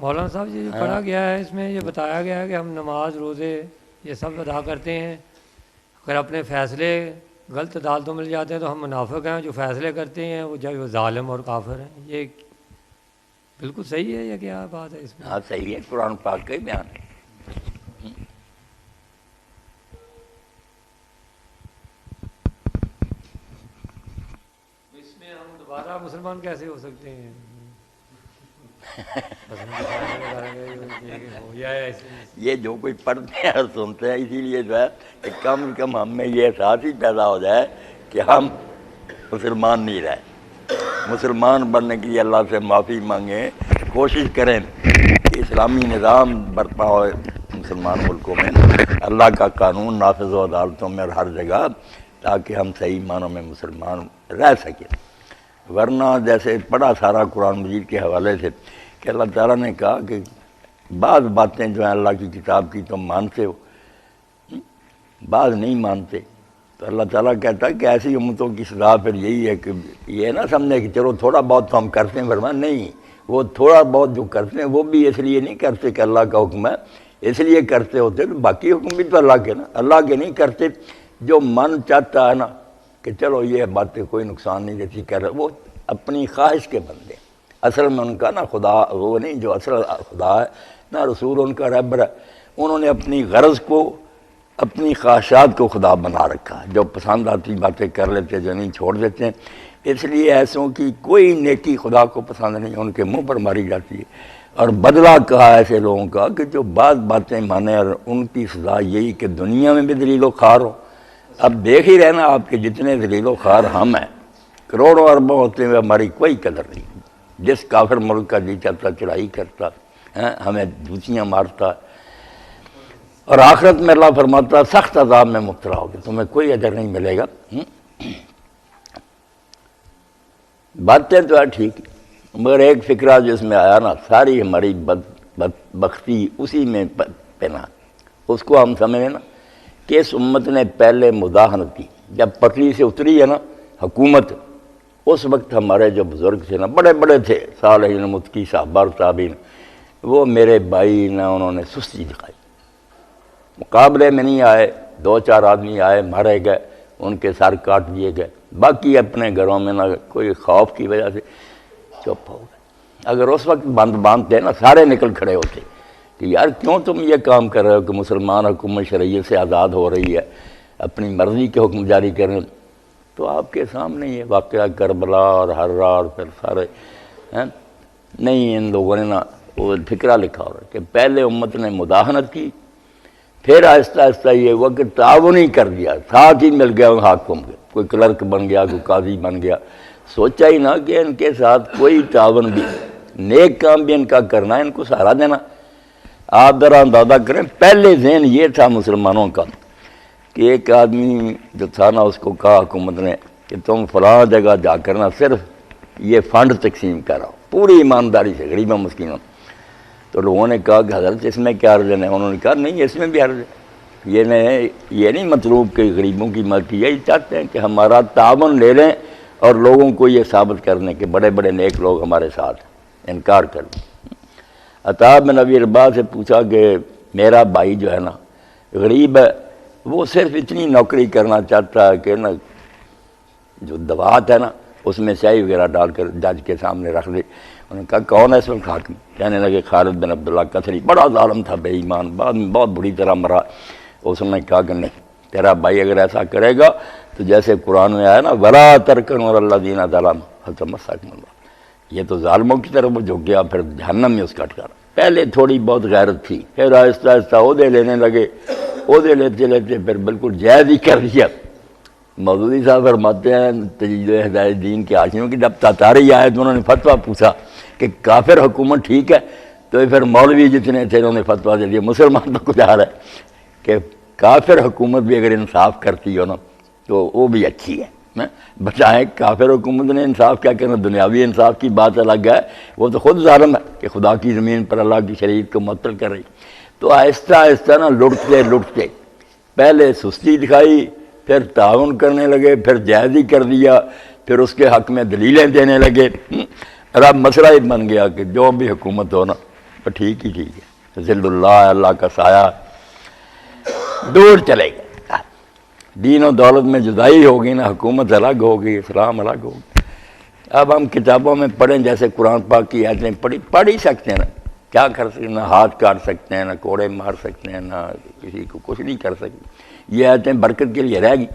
مولانا صاحب یہ جو پڑھا گیا ہے اس میں یہ بتایا گیا ہے کہ ہم نماز روزے یہ سب ادا کرتے ہیں، اگر اپنے فیصلے غلط عدالتوں مل جاتے ہیں تو ہم منافق ہیں، جو فیصلے کرتے ہیں وہ جب وہ ظالم اور کافر ہیں. یہ بالکل صحیح ہے یا کیا بات ہے اس میں؟ ہاں صحیح ہے، قرآن پاک کا ہی بیان ہے. اس میں ہم دوبارہ مسلمان کیسے ہو سکتے ہیں؟ یہ جو کوئی پڑھتے ہیں اور سنتے ہیں، اسی لیے جو ہے کہ کم از کم ہم میں یہ احساس ہی پیدا ہو جائے کہ ہم مسلمان نہیں رہے. مسلمان بننے کے لیے اللہ سے معافی مانگیں، کوشش کریں کہ اسلامی نظام برپا ہو مسلمان ملکوں میں، اللہ کا قانون نافذ ہو عدالتوں میں اور ہر جگہ، تاکہ ہم صحیح معنوں میں مسلمان رہ سکیں. ورنہ جیسے پڑھا سارا قرآن مجید کے حوالے سے کہ اللہ تعالیٰ نے کہا کہ بعض باتیں جو ہیں اللہ کی کتاب کی تم مانتے ہو، بعض نہیں مانتے. تو اللہ تعالیٰ کہتا ہے کہ ایسی امتوں کی سزا پھر یہی ہے کہ یہ نہ سمجھے کہ چلو تھوڑا بہت تو ہم کرتے ہیں، فرمایا نہیں، وہ تھوڑا بہت جو کرتے ہیں وہ بھی اس لیے نہیں کرتے کہ اللہ کا حکم ہے، اس لیے کرتے ہوتے تو باقی حکم بھی تو اللہ کے نا، اللہ کے نہیں کرتے. جو من چاہتا ہے نا کہ چلو یہ باتیں کوئی نقصان نہیں دیتی کر رہے، وہ اپنی خواہش کے بندے. اصل میں ان کا نا خدا وہ نہیں جو اصل خدا ہے، نہ رسول ان کا رہبر ہے. انہوں نے اپنی غرض کو، اپنی خواہشات کو خدا بنا رکھا ہے، جو پسند آتی باتیں کر لیتے، جو نہیں چھوڑ دیتے ہیں. اس لیے ایسوں کی کوئی نیکی خدا کو پسند نہیں، ان کے منہ پر ماری جاتی ہے. اور بدلہ کہا ایسے لوگوں کا کہ جو بعض باتیں مانے، اور ان کی سزا یہی کہ دنیا میں بھی ذلیل و خوار ہو. اب دیکھ ہی رہنا آپ کے جتنے ذلیل و خوار ہم ہیں، کروڑوں اربوں ہوتے ہوئے ہماری کوئی قدر نہیں. جس کافر ملک کا جی چاہتا چڑھائی کرتا، ہمیں جوتیاں مارتا، اور آخرت میں اللہ فرماتا سخت عذاب میں مبتلا ہوگے، تمہیں کوئی اجر نہیں ملے گا. باتیں تو ہے ٹھیک، مگر ایک فکرہ جس میں آیا نا، ساری ہماری بدبختی اسی میں پنا. اس کو ہم سمجھیں نا کہ اس امت نے پہلے مداحنت کی. جب پٹری سے اتری ہے نا حکومت، اس وقت ہمارے جو بزرگ تھے نا، بڑے بڑے تھے، صالحین متقی صحابہ اور تابعین، وہ میرے بھائی نے انہوں نے سستی دکھائی، مقابلے میں نہیں آئے. 2-4 آدمی آئے، مارے گئے، ان کے سر کاٹ دیے گئے، باقی اپنے گھروں میں نہ کوئی خوف کی وجہ سے چپ ہو گئے. اگر اس وقت باندھتے نا، سارے نکل کھڑے ہوتے کہ یار کیوں تم یہ کام کر رہے ہو کہ مسلمان حکومت شرعیت سے آزاد ہو رہی ہے، اپنی مرضی کے حکم جاری کر رہے ہیں. تو آپ کے سامنے یہ واقعہ کربلا اور ہررا اور پھر سارے نہیں، ان لوگوں نے نا وہ فکرہ لکھا ہو رہا کہ پہلے امت نے مداحنت کی، پھر آہستہ آہستہ یہ ہوا کہ تعاون ہی کر دیا، ساتھ ہی مل گیا حاکم کے، کوئی کلرک بن گیا، کوئی قاضی بن گیا. سوچا ہی نہ کہ ان کے ساتھ کوئی تعاون بھی، نیک کام بھی ان کا کرنا ہے، ان کو سہارا دینا. آپ ذرا اندازہ کریں، پہلے ذہن یہ تھا مسلمانوں کا کہ ایک آدمی جو تھا نا، اس کو کہا حکومت نے کہ تم فلاں جگہ جا کر نا صرف یہ فنڈ تقسیم کراؤ پوری ایمانداری سے غریبوں مسکینوں. تو لوگوں نے کہا کہ حضرت اس میں کیا عرض ہے؟ انہوں نے کہا نہیں، اس میں بھی عرض ہے. یہ نہیں مطلوب کہ غریبوں کی مدد کی، یہی چاہتے ہیں کہ ہمارا تعاون لے لیں اور لوگوں کو یہ ثابت کرنے کہ بڑے بڑے نیک لوگ ہمارے ساتھ ہیں، انکار کر دیں. عطا بن ابی رباح سے پوچھا کہ میرا بھائی جو ہے نا غریب ہے، وہ صرف اتنی نوکری کرنا چاہتا ہے کہ نا جو دوات ہے نا اس میں سیاہی وغیرہ ڈال کر جج کے سامنے رکھ دے. انہوں نے کہا کون ہے اس وقت حاکم؟ کہنے لگے خالد بن عبداللہ قتری، بڑا ظالم تھا، بے ایمان، بعد میں بہت بری طرح مرا. اس نے کہا کہ نہیں، تیرا بھائی اگر ایسا کرے گا تو جیسے قرآن میں آیا نا وَلَا تَرْكَنُوا إِلَى الَّذِينَ ظَلَمُوا فَتَمَسَّكُمُ النَّارُ، یہ تو ظالموں کی طرف وہ جھک گیا، پھر جہنم میں اس کا ٹھکانہ. پہلے تھوڑی بہت غیرت تھی، پھر آہستہ آہستہ عہدے لینے لگے، عہدے لیتے لیتے پھر بالکل جائز ہی کر دیا. مودودی صاحب فرماتے ہیں تجدید ہدایت دین کے حاشیوں کی جب تاتاری آئے تو انہوں نے فتویٰ پوچھا کہ کافر حکومت ٹھیک ہے؟ تو پھر مولوی جتنے تھے انہوں نے فتویٰ دے دیا. مسلمان تو کچھ آ رہا ہے کہ کافر حکومت بھی اگر انصاف کرتی ہو نا تو وہ بھی اچھی ہے. بچائیں کافر حکومت نے انصاف کیا کرنا، دنیاوی انصاف کی بات الگ ہے، وہ تو خود ظالم ہے کہ خدا کی زمین پر اللہ کی شریعت کو معطل کر رہی. تو آہستہ آہستہ نا لٹتے پہلے سستی دکھائی، پھر تعاون کرنے لگے، پھر جائز ہی کر دیا، پھر اس کے حق میں دلیلیں دینے لگے. اور اب مسئلہ ہی بن گیا کہ جو بھی حکومت ہو نا تو ٹھیک ہی ٹھیک ہے، ذل اللہ، اللہ کا سایہ دور چلے گا، دین و دولت میں جدائی ہوگی نا، حکومت الگ ہوگی، اسلام الگ ہوگی۔ اب ہم کتابوں میں پڑھیں، جیسے قرآن پاک کی آیتیں پڑھ ہی سکتے ہیں نا، کیا کر سکتے ہیں؟ نہ ہاتھ کاٹ سکتے ہیں، نہ کوڑے مار سکتے ہیں، نہ کسی کو کچھ نہیں کر سکتے۔ یہ آیتیں برکت کے لیے رہ گی،